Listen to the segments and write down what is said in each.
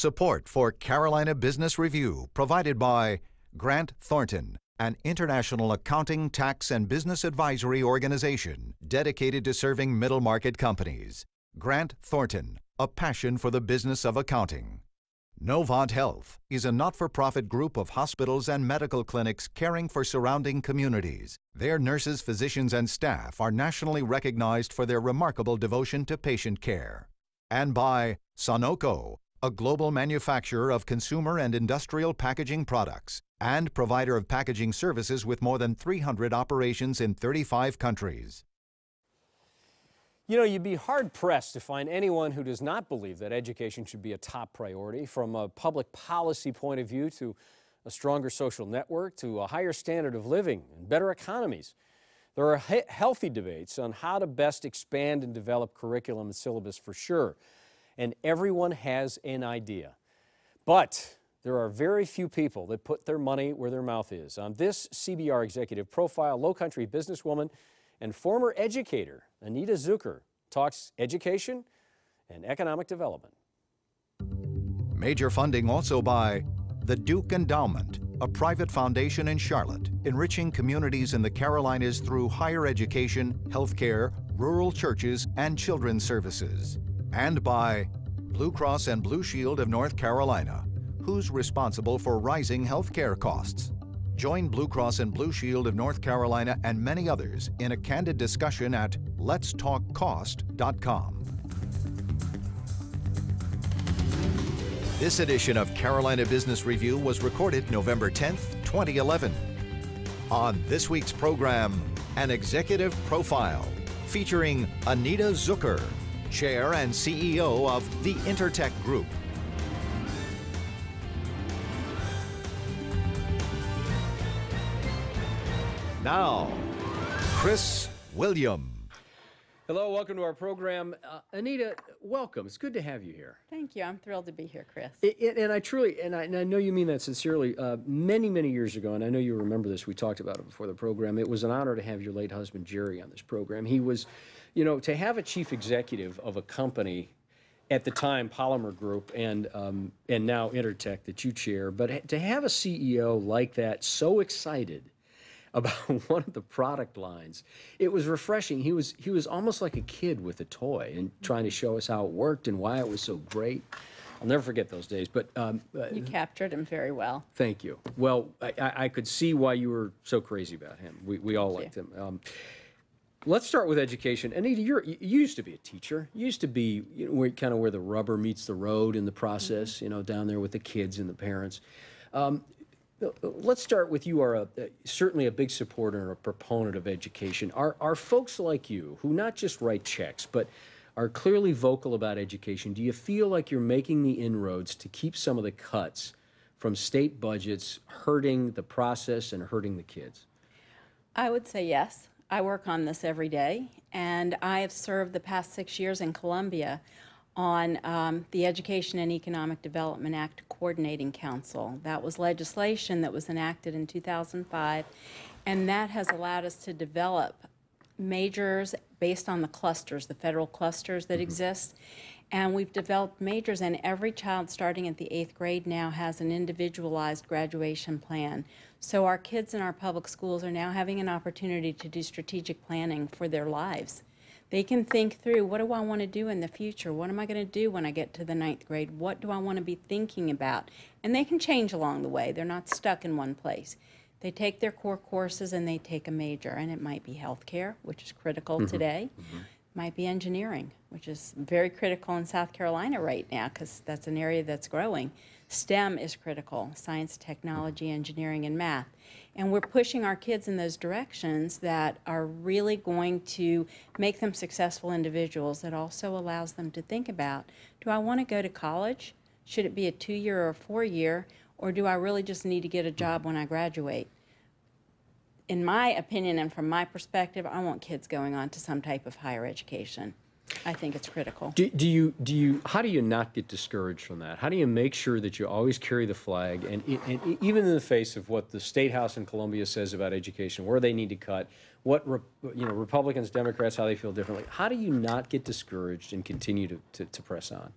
Support for Carolina Business Review provided by Grant Thornton, an international accounting, tax, and business advisory organization dedicated to serving middle-market companies. Grant Thornton, a passion for the business of accounting. Novant HEALTH is a not-for-profit group of hospitals and medical clinics caring for surrounding communities. Their nurses, physicians, and staff are nationally recognized for their remarkable devotion to patient care. And by Sonoco, a global manufacturer of consumer and industrial packaging products and provider of packaging services with more than 300 operations in 35 countries. You know, you'd be hard-pressed to find anyone who does not believe that education should be a top priority, from a public policy point of view to a stronger social network to a higher standard of living and better economies. There are healthy debates on how to best expand and develop curriculum and syllabus for sure, and everyone has an idea. But there are very few people that put their money where their mouth is. On this CBR Executive Profile, Lowcountry businesswoman and former educator Anita Zucker talks education and economic development. Major funding also by the Duke Endowment, a private foundation in Charlotte, enriching communities in the Carolinas through higher education, healthcare, rural churches, and children's services. And by BlueCross and BlueShield of North Carolina, who's responsible for rising healthcare costs. Join BlueCross and BlueShield of North Carolina and many others in a candid discussion at letstalkcost.com. This edition of Carolina Business Review was recorded November 10th, 2011. On this week's program, an executive profile featuring Anita Zucker, Chair and CEO of the InterTech Group. Now, Chris William. Hello, welcome to our program. Anita, welcome. It's good to have you here. Thank you. I'm thrilled to be here, Chris. And I truly, and I know you mean that sincerely, many, many years ago, and I know you remember this, we talked about it before the program, it was an honor to have your late husband, Jerry, on this program. He was, you know, to have a chief executive of a company at the time, Polymer Group, and now InterTech that you chair, but to have a CEO like that so excited about one of the product lines, it was refreshing. He was almost like a kid with a toy and trying to show us how it worked and why it was so great. I'll never forget those days. But you captured him very well. Thank you. Well, I could see why you were so crazy about him. We all liked him. Let's start with education. Anita, you used to be a teacher. You used to be, you know, kind of where the rubber meets the road in the process, you know, down there with the kids and the parents. Let's start with you are certainly a big supporter and a proponent of education. Are folks like you, who not just write checks, but are clearly vocal about education, do you feel like you're making the inroads to keep some of the cuts from state budgets hurting the process and hurting the kids? I would say yes. I work on this every day, and I have served the past 6 years in Columbia on the Education and Economic Development Act Coordinating Council. That was legislation that was enacted in 2005, and that has allowed us to develop majors based on the clusters, the federal clusters that exist. And we've developed majors, and every child starting at the 8th grade now has an individualized graduation plan. So our kids in our public schools are now having an opportunity to do strategic planning for their lives. They can think through, what do I want to do in the future? What am I going to do when I get to the 9th grade? What do I want to be thinking about? And they can change along the way. They're not stuck in one place. They take their core courses and they take a major, and it might be healthcare, which is critical today. Might be engineering, which is very critical in South Carolina right now because that's an area that's growing. STEM is critical, science, technology, engineering, and math. And we're pushing our kids in those directions that are really going to make them successful individuals, that also allows them to think about, do I want to go to college? Should it be a 2-year or a 4-year? Or do I really just need to get a job when I graduate? In my opinion and from my perspective, I want kids going on to some type of higher education. I think it's critical. How do you not get discouraged from that? How do you make sure that you always carry the flag, and even in the face of what the State House in Columbia says about education, where they need to cut, what Republicans, Democrats, how they feel differently? How do you not get discouraged and continue to press on?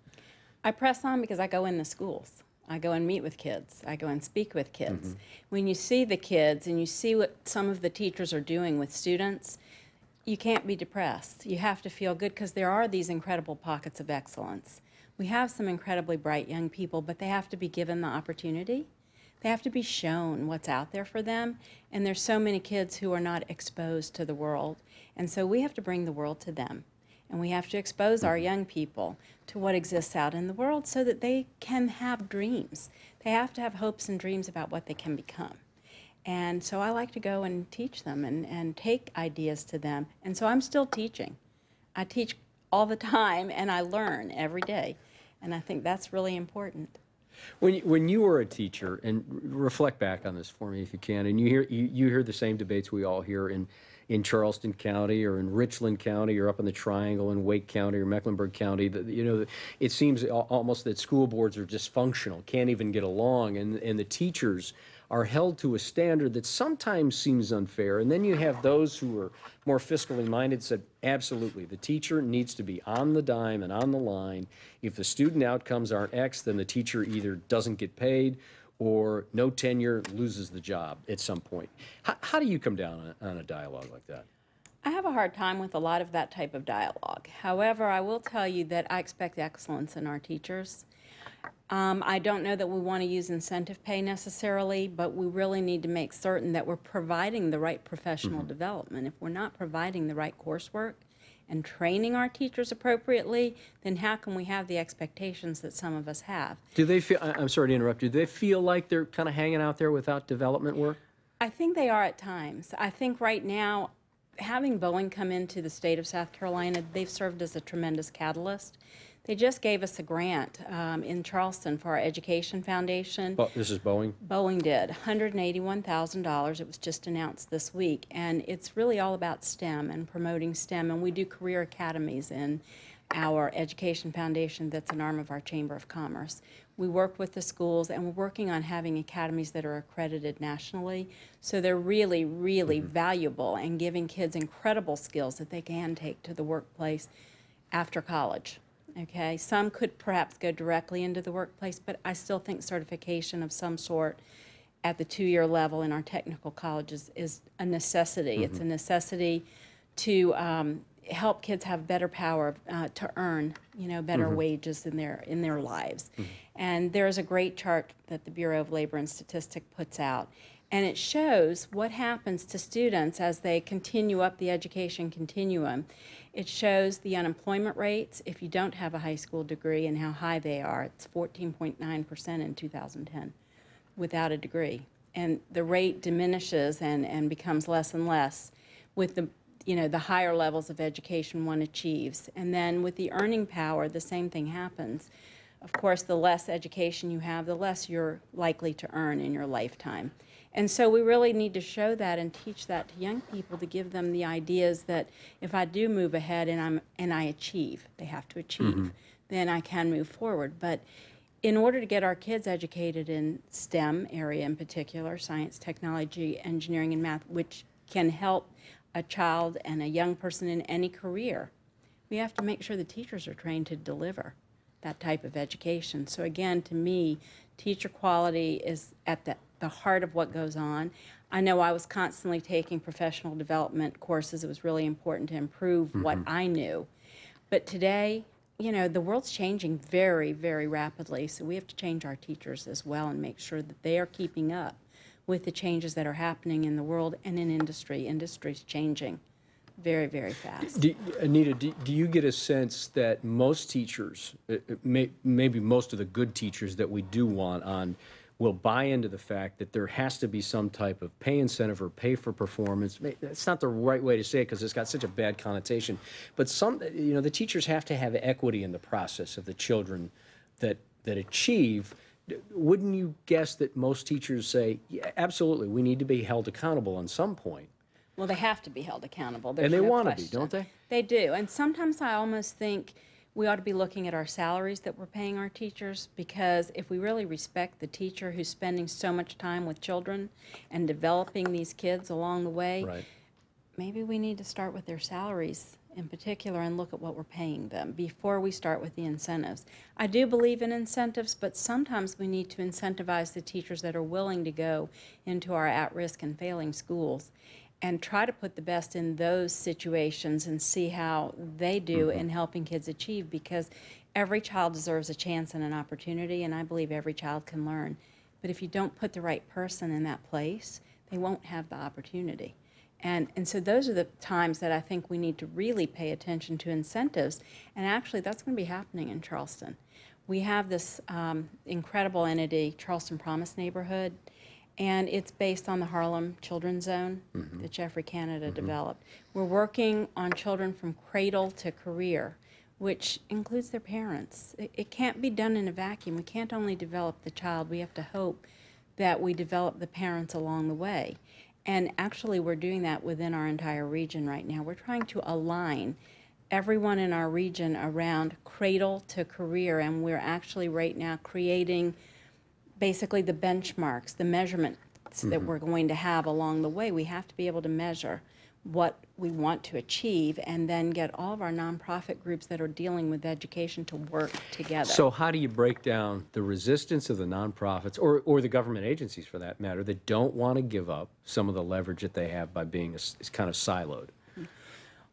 I press on because I go in the schools. I go and meet with kids. I go and speak with kids. When you see the kids and you see what some of the teachers are doing with students, you can't be depressed. You have to feel good because there are these incredible pockets of excellence. We have some incredibly bright young people, but they have to be given the opportunity. They have to be shown what's out there for them. And there's so many kids who are not exposed to the world. And so we have to bring the world to them. And we have to expose our young people to what exists out in the world so that they can have dreams. They have to have hopes and dreams about what they can become. And so I like to go and teach them and take ideas to them. And so I'm still teaching. I teach all the time and I learn every day. And I think that's really important. When you were a teacher, and reflect back on this for me if you can, and you hear the same debates we all hear in Charleston County or in Richland County or up in the Triangle in Wake County or Mecklenburg County, it seems almost that school boards are dysfunctional, can't even get along, and the teachers are held to a standard that sometimes seems unfair. And then you have those who are more fiscally minded said, absolutely, the teacher needs to be on the dime and on the line. If the student outcomes aren't X, then the teacher either doesn't get paid or no tenure, loses the job at some point. How do you come down on a dialogue like that? I have a hard time with a lot of that type of dialogue. However, I will tell you that I expect excellence in our teachers. I don't know that we want to use incentive pay necessarily, but we really need to make certain that we're providing the right professional development. If we're not providing the right coursework and training our teachers appropriately, then how can we have the expectations that some of us have? Do they feel, I'm sorry to interrupt you, do they feel like they're kind of hanging out there without development work? I think they are at times. I think right now, having Boeing come into the state of South Carolina, they've served as a tremendous catalyst. They just gave us a grant in Charleston for our education foundation. This is Boeing? Boeing did, $181,000. It was just announced this week. And it's really all about STEM and promoting STEM. And we do career academies in our education foundation that's an arm of our Chamber of Commerce. We work with the schools, and we're working on having academies that are accredited nationally. So they're really, really valuable and giving kids incredible skills that they can take to the workplace after college. Okay, some could perhaps go directly into the workplace, but I still think certification of some sort at the 2-year level in our technical colleges is a necessity. It's a necessity to help kids have better power to earn, better wages in their lives. And there's a great chart that the Bureau of Labor and Statistics puts out, and it shows what happens to students as they continue up the education continuum. It shows the unemployment rates if you don't have a high school degree and how high they are. It's 14.9% in 2010 without a degree. And the rate diminishes and becomes less and less with the higher levels of education one achieves. And then with the earning power, the same thing happens. Of course, the less education you have, the less you're likely to earn in your lifetime. And so we really need to show that and teach that to young people to give them the ideas that if I do move ahead and I achieve, they have to achieve, then I can move forward. But in order to get our kids educated in STEM area in particular, science, technology, engineering, and math, which can help a child and a young person in any career, we have to make sure the teachers are trained to deliver that type of education. So again, to me, teacher quality is at the heart of what goes on. I know I was constantly taking professional development courses. It was really important to improve what I knew. But today, the world's changing very, very rapidly, so we have to change our teachers as well and make sure that they are keeping up with the changes that are happening in the world and in industry. Industry's changing very, very fast. Anita, do you get a sense that most teachers, maybe most of the good teachers that we do want on, will buy into the fact that there has to be some type of pay incentive or pay for performance? It's not the right way to say it because it's got such a bad connotation. But the teachers have to have equity in the process of the children that achieve. Wouldn't you guess that most teachers say, yeah, absolutely, we need to be held accountable on some point? Well, they have to be held accountable. And they want to be, don't they? They do. And sometimes I almost think we ought to be looking at our salaries that we're paying our teachers, because if we really respect the teacher who's spending so much time with children and developing these kids along the way, maybe we need to start with their salaries in particular and look at what we're paying them before we start with the incentives. I do believe in incentives, but sometimes we need to incentivize the teachers that are willing to go into our at-risk and failing schools and try to put the best in those situations and see how they do in helping kids achieve, because every child deserves a chance and an opportunity, and I believe every child can learn. But if you don't put the right person in that place, they won't have the opportunity. And so those are the times that I think we need to really pay attention to incentives, and actually that's going to be happening in Charleston. We have this incredible entity, Charleston Promise Neighborhood, and it's based on the Harlem Children's Zone that Jeffrey Canada developed. We're working on children from cradle to career, which includes their parents. It can't be done in a vacuum. We can't only develop the child, we have to hope that we develop the parents along the way. And actually we're doing that within our entire region right now. We're trying to align everyone in our region around cradle to career, and we're actually right now creating basically the benchmarks, the measurements that we're going to have along the way. We have to be able to measure what we want to achieve and then get all of our nonprofit groups that are dealing with education to work together. So how do you break down the resistance of the nonprofits, or the government agencies for that matter, that don't want to give up some of the leverage that they have by being kind of siloed?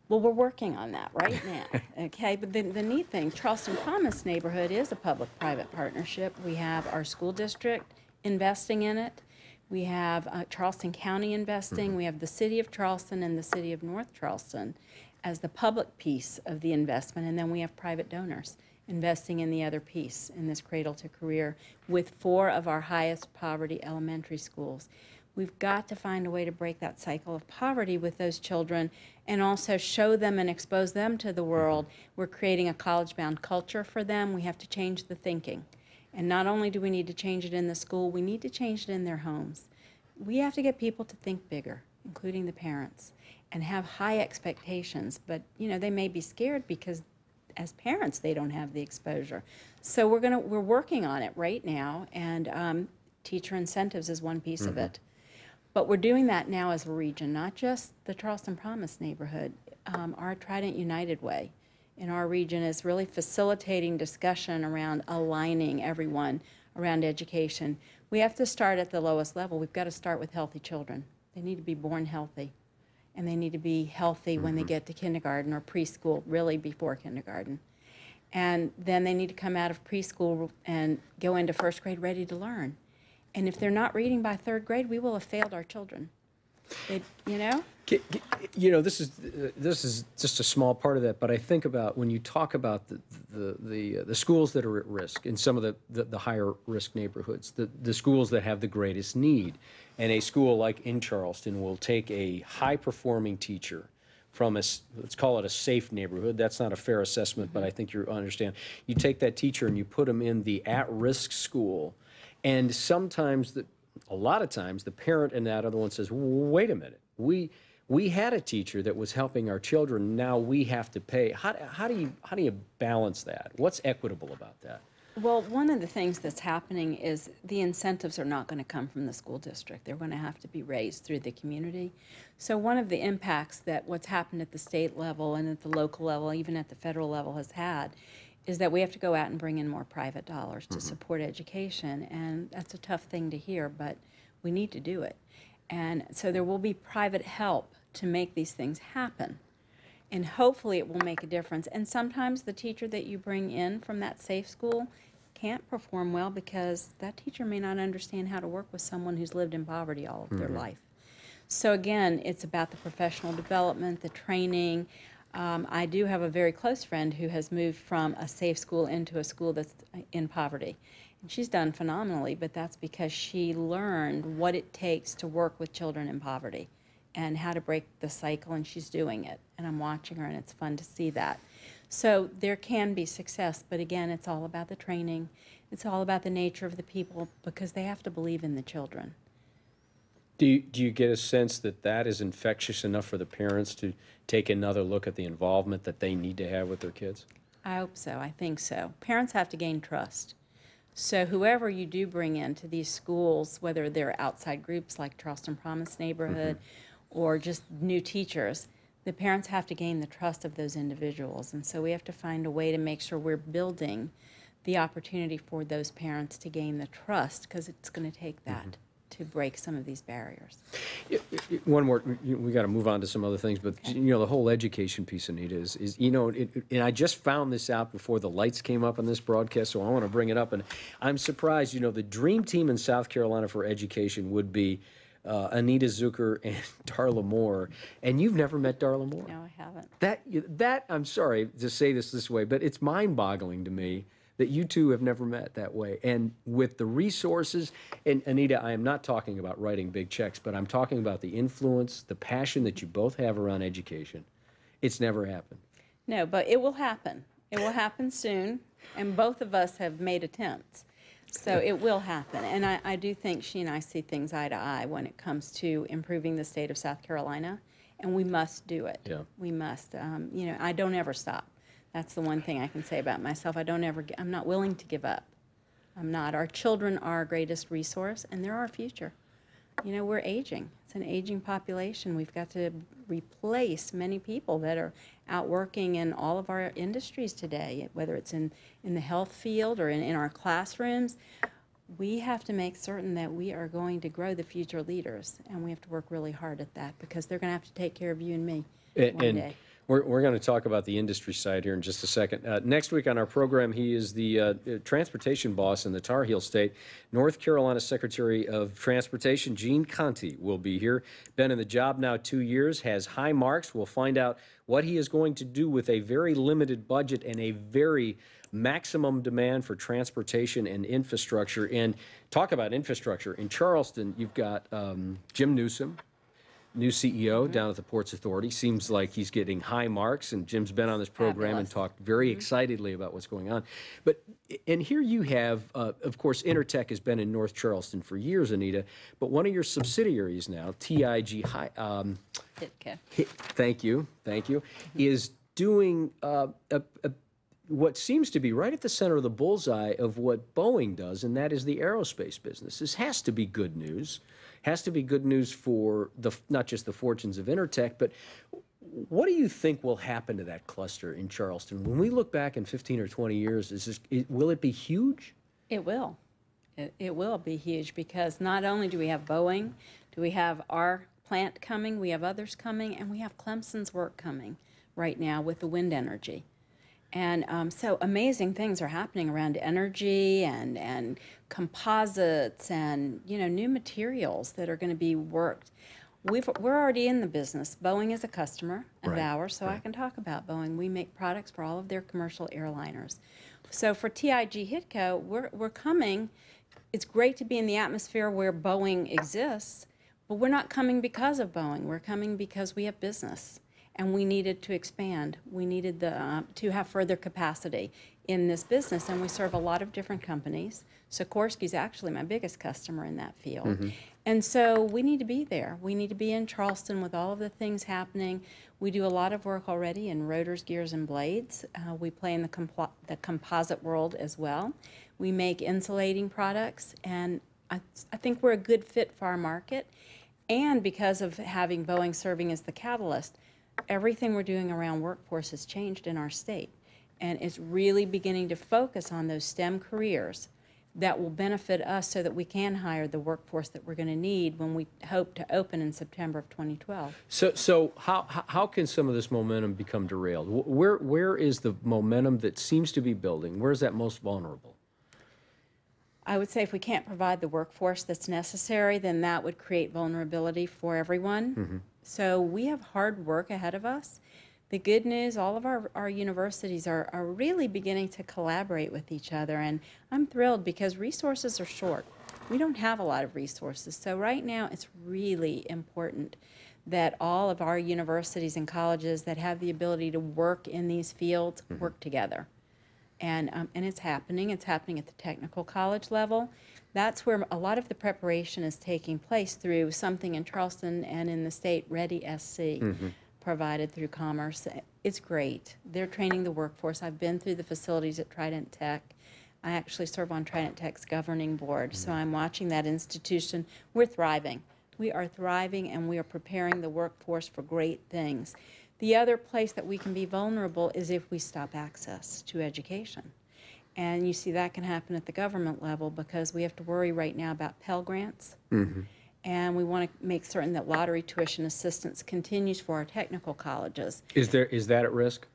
Well, we're working on that right now, okay? But the neat thing, Charleston Promise Neighborhood is a public-private partnership. We have our school district investing in it. We have Charleston County investing. We have the City of Charleston and the City of North Charleston as the public piece of the investment, and then we have private donors investing in the other piece in this cradle to career with 4 of our highest poverty elementary schools. We've got to find a way to break that cycle of poverty with those children and also show them and expose them to the world. We're creating a college-bound culture for them. We have to change the thinking. And not only do we need to change it in the school, we need to change it in their homes. We have to get people to think bigger, including the parents, and have high expectations. But, you know, they may be scared because as parents they don't have the exposure. So we're working on it right now, and teacher incentives is one piece of it. But we're doing that now as a region, not just the Charleston Promise Neighborhood. Our Trident United Way in our region is really facilitating discussion around aligning everyone around education. We have to start at the lowest level. We've got to start with healthy children. They need to be born healthy, and they need to be healthy when they get to kindergarten or preschool, really before kindergarten. And then they need to come out of preschool and go into first grade ready to learn. And if they're not reading by 3rd grade, we will have failed our children. You know? You know, this is just a small part of that, but I think about when you talk about the schools that are at risk in some of the higher risk neighborhoods, the schools that have the greatest need, and a school like in Charleston will take a high-performing teacher from let's call it a safe neighborhood. That's not a fair assessment, but I think you understand. You take that teacher and you put them in the at-risk school, and sometimes, a lot of times, the parent in that other one says, wait a minute, we had a teacher that was helping our children, now we have to pay. How do you balance that? What's equitable about that? Well, one of the things that's happening is the incentives are not going to come from the school district. They're going to have to be raised through the community. So one of the impacts that what's happened at the state level and at the local level, even at the federal level, has had is that we have to go out and bring in more private dollars to support education. And that's a tough thing to hear, but we need to do it. And so there will be private help to make these things happen. And hopefully it will make a difference. And sometimes the teacher that you bring in from that safe school can't perform well because that teacher may not understand how to work with someone who's lived in poverty all of their life. So again, it's about the professional development, the training. I do have a very close friend who has moved from a safe school into a school that's in poverty. And she's done phenomenally, but that's because she learned what it takes to work with children in poverty and how to break the cycle, and she's doing it. And I'm watching her, and it's fun to see that. So there can be success, but again, it's all about the training. It's all about the nature of the people because they have to believe in the children. Do you get a sense that that is infectious enough for the parents to take another look at the involvement that they need to have with their kids? I hope so. I think so. Parents have to gain trust. So whoever you do bring into these schools, whether they're outside groups like Charleston Promise Neighborhood or just new teachers, the parents have to gain the trust of those individuals. And so we have to find a way to make sure we're building the opportunity for those parents to gain the trust, because it's going to take that to break some of these barriers. One more, we got to move on to some other things, but you know, the whole education piece, Anita, is you know, and I just found this out before the lights came up on this broadcast, so I want to bring it up. And I'm surprised, you know, the dream team in South Carolina for education would be Anita Zucker and Darla Moore, and you've never met Darla Moore. No, I haven't. That I'm sorry to say this way, but it's mind-boggling to me that you two have never met that way. And with the resources, and Anita, I am not talking about writing big checks, but I'm talking about the influence, the passion that you both have around education. It's never happened. No, but it will happen. It will happen soon, and both of us have made attempts. So it will happen. And I do think she and I see things eye to eye when it comes to improving the state of South Carolina, and we must do it. Yeah. We must. You know, I don't ever stop. That's the one thing I can say about myself. I'm not willing to give up. I'm not. Our children are our greatest resource, and they're our future. You know, we're aging. It's an aging population. We've got to replace many people that are out working in all of our industries today, whether it's in the health field or in our classrooms. We have to make certain that we are going to grow the future leaders, and we have to work really hard at that, because they're going to have to take care of you and me one day. We're going to talk about the industry side here in just a second. Next week on our program, he is the transportation boss in the Tar Heel State. North Carolina Secretary of Transportation, Gene Conti, will be here. Been in the job now 2 years, has high marks. We'll find out what he is going to do with a very limited budget and a very maximum demand for transportation and infrastructure. And talk about infrastructure. In Charleston, you've got Jim Newsom, new CEO down at the Ports Authority. Seems like he's getting high marks, and Jim's been on this program and talked very excitedly about what's going on. But, and here you have, of course, InterTech has been in North Charleston for years, Anita, but one of your subsidiaries now, TIG, thank you, is doing what seems to be right at the center of the bullseye of what Boeing does, and that is the aerospace business. This has to be good news. Has to be good news for not just the fortunes of InterTech, but what do you think will happen to that cluster in Charleston? When we look back in 15 or 20 years, will it be huge? It will. It will be huge, because not only do we have Boeing, do we have our plant coming, we have others coming, and we have Clemson's work coming right now with the wind energy. And so amazing things are happening around energy and composites and, you know, new materials that are going to be worked. We're already in the business. Boeing is a customer of ours, so I can talk about Boeing. We make products for all of their commercial airliners. So for TIG HITCO, we're coming. It's great to be in the atmosphere where Boeing exists, but we're not coming because of Boeing. We're coming because we have business. And we needed to expand. We needed to have further capacity in this business, and we serve a lot of different companies. Sikorsky's actually my biggest customer in that field. And so we need to be there. We need to be in Charleston with all of the things happening. We do a lot of work already in rotors, gears, and blades. We play in the composite world as well. We make insulating products, and I think we're a good fit for our market. And because of having Boeing serving as the catalyst, everything we're doing around workforce has changed in our state, and it's really beginning to focus on those STEM careers that will benefit us so that we can hire the workforce that we're going to need when we hope to open in September of 2012. So how can some of this momentum become derailed? Where is the momentum that seems to be building? Where is that most vulnerable? I would say if we can't provide the workforce that's necessary, then that would create vulnerability for everyone. So we have hard work ahead of us. The good news, all of our universities are really beginning to collaborate with each other, and I'm thrilled because resources are short. We don't have a lot of resources, so right now it's really important that all of our universities and colleges that have the ability to work in these fields work together. And it's happening. It's happening at the technical college level. That's where a lot of the preparation is taking place through something in Charleston and in the state, Ready SC, provided through Commerce. It's great. They're training the workforce. I've been through the facilities at Trident Tech. I actually serve on Trident Tech's governing board, so I'm watching that institution. We're thriving. We are thriving, and we are preparing the workforce for great things. The other place that we can be vulnerable is if we stop access to education. And you see that can happen at the government level, because we have to worry right now about Pell Grants. And we want to make certain that lottery tuition assistance continues for our technical colleges. Is that at risk?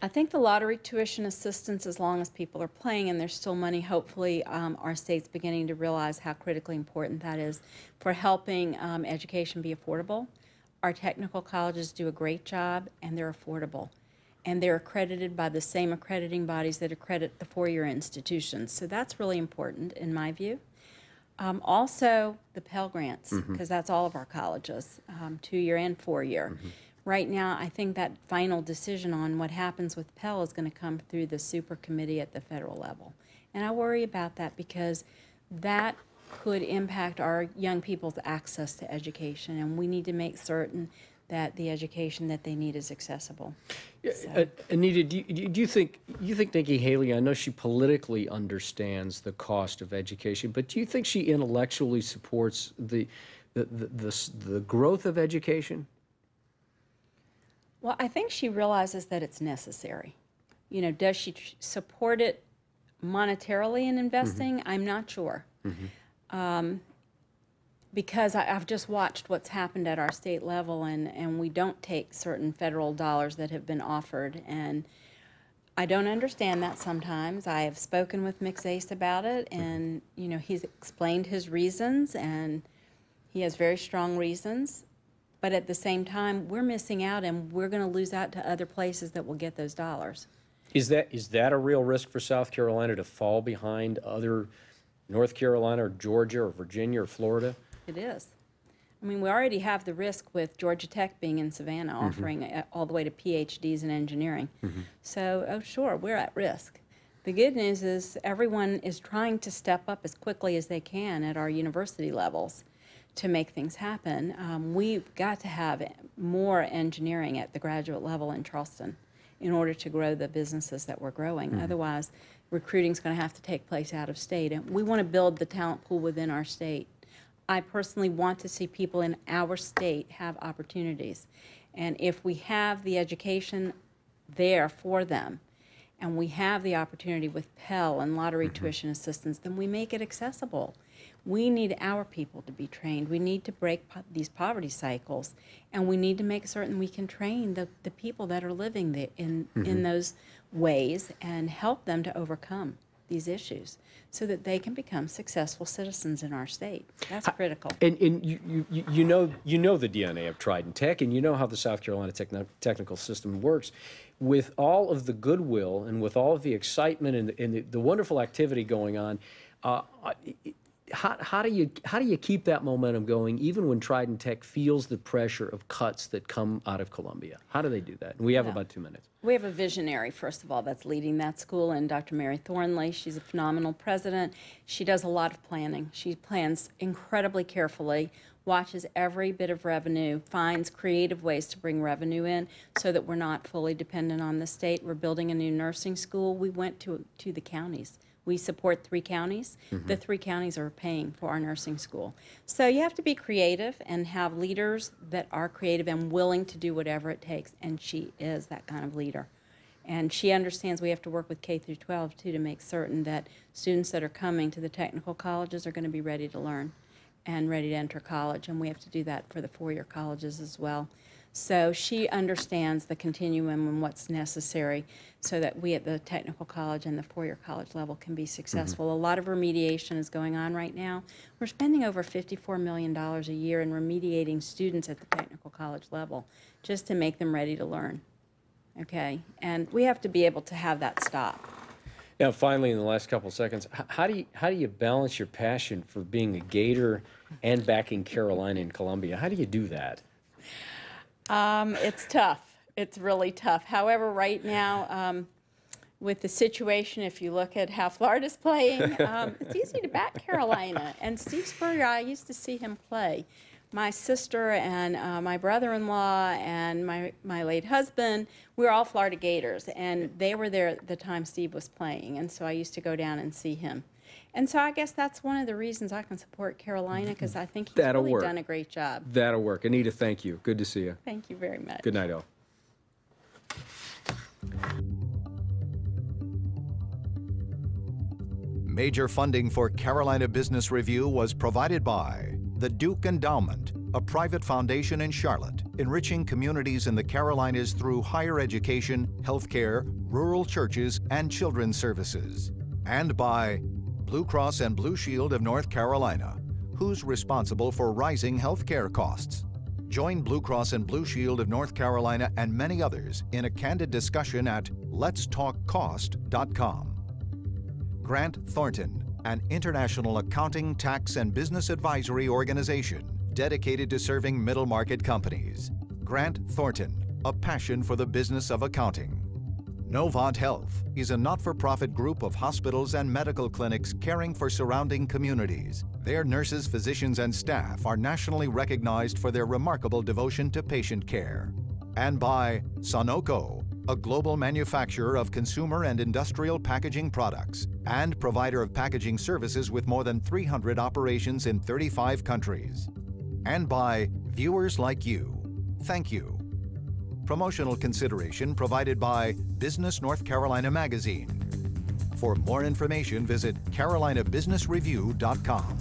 I think the lottery tuition assistance, as long as people are playing and there's still money, hopefully our state's beginning to realize how critically important that is for helping education be affordable. Our technical colleges do a great job, and they're affordable. And they're accredited by the same accrediting bodies that accredit the four-year institutions. So that's really important in my view. Also, the Pell Grants, because that's all of our colleges, 2-year and 4-year. Right now, I think that final decision on what happens with Pell is going to come through the super committee at the federal level. And I worry about that, because that could impact our young people's access to education, and we need to make certain that the education that they need is accessible. So. Anita, do you think Nikki Haley, I know she politically understands the cost of education, but do you think she intellectually supports the growth of education? Well, I think she realizes that it's necessary. You know, does she support it monetarily in investing? I'm not sure. Because I've just watched what's happened at our state level, and we don't take certain federal dollars that have been offered, and I don't understand that sometimes. I have spoken with McZace about it, and you know, he's explained his reasons, and he has very strong reasons, but at the same time, we're missing out, and we're going to lose out to other places that will get those dollars. Is that a real risk for South Carolina, to fall behind other North Carolina or Georgia or Virginia or Florida? It is. I mean, we already have the risk with Georgia Tech being in Savannah, offering all the way to PhDs in engineering. So, oh, sure, we're at risk. The good news is everyone is trying to step up as quickly as they can at our university levels to make things happen. We've got to have more engineering at the graduate level in Charleston in order to grow the businesses that we're growing. Otherwise, recruiting is going to have to take place out of state. And we want to build the talent pool within our state. I personally want to see people in our state have opportunities. And if we have the education there for them, and we have the opportunity with Pell and lottery tuition assistance, then we make it accessible. We need our people to be trained. We need to break these poverty cycles, and we need to make certain we can train the people that are living there in those ways and help them to overcome these issues so that they can become successful citizens in our state. That's critical. And you know the DNA of Trident Tech, and you know how the South Carolina technical system works. With all of the goodwill and with all of the excitement and the wonderful activity going on, how do you keep that momentum going even when Trident Tech feels the pressure of cuts that come out of Columbia? How do they do that? And we have about 2 minutes. We have a visionary, first of all, that's leading that school, and Dr. Mary Thornley. She's a phenomenal president. She does a lot of planning. She plans incredibly carefully, watches every bit of revenue, finds creative ways to bring revenue in so that we're not fully dependent on the state. We're building a new nursing school. We went to the counties. We support 3 counties. The 3 counties are paying for our nursing school. So you have to be creative and have leaders that are creative and willing to do whatever it takes, and she is that kind of leader. And she understands we have to work with K through 12 too to make certain that students that are coming to the technical colleges are going to be ready to learn and ready to enter college, and we have to do that for the 4-year colleges as well. So she understands the continuum and what's necessary so that we at the technical college and the 4-year college level can be successful. A lot of remediation is going on right now. We're spending over $54 million a year in remediating students at the technical college level just to make them ready to learn. Okay? And we have to be able to have that stop. Now, finally, in the last couple of seconds, how do you balance your passion for being a Gator and backing Carolina and Columbia? How do you do that? It's tough. It's really tough. However, right now, with the situation, if you look at how Florida's playing, it's easy to back Carolina. And Steve Spurrier, I used to see him play. My sister and my brother-in-law and my late husband, we were all Florida Gators, and they were there at the time Steve was playing, and so I used to go down and see him. And so I guess that's one of the reasons I can support Carolina, because I think he's That'll really work. done a great job. That'll work. Anita, thank you. Good to see you. Thank you very much. Good night, all. Major funding for Carolina Business Review was provided by the Duke Endowment, a private foundation in Charlotte, enriching communities in the Carolinas through higher education, healthcare, rural churches, and children's services. And by BlueCross and BlueShield of North Carolina, who's responsible for rising healthcare costs. Join BlueCross and BlueShield of North Carolina and many others in a candid discussion at letstalkcost.com. Grant Thornton, an international accounting, tax, and business advisory organization dedicated to serving middle-market companies. Grant Thornton, a passion for the business of accounting. Novant HEALTH is a not-for-profit group of hospitals and medical clinics caring for surrounding communities. Their nurses, physicians, and staff are nationally recognized for their remarkable devotion to patient care. And by Sunoco, a global manufacturer of consumer and industrial packaging products and provider of packaging services with more than 300 operations in 35 countries. And by viewers like you. Thank you. Promotional consideration provided by Business North Carolina Magazine. For more information, visit carolinabusinessreview.com.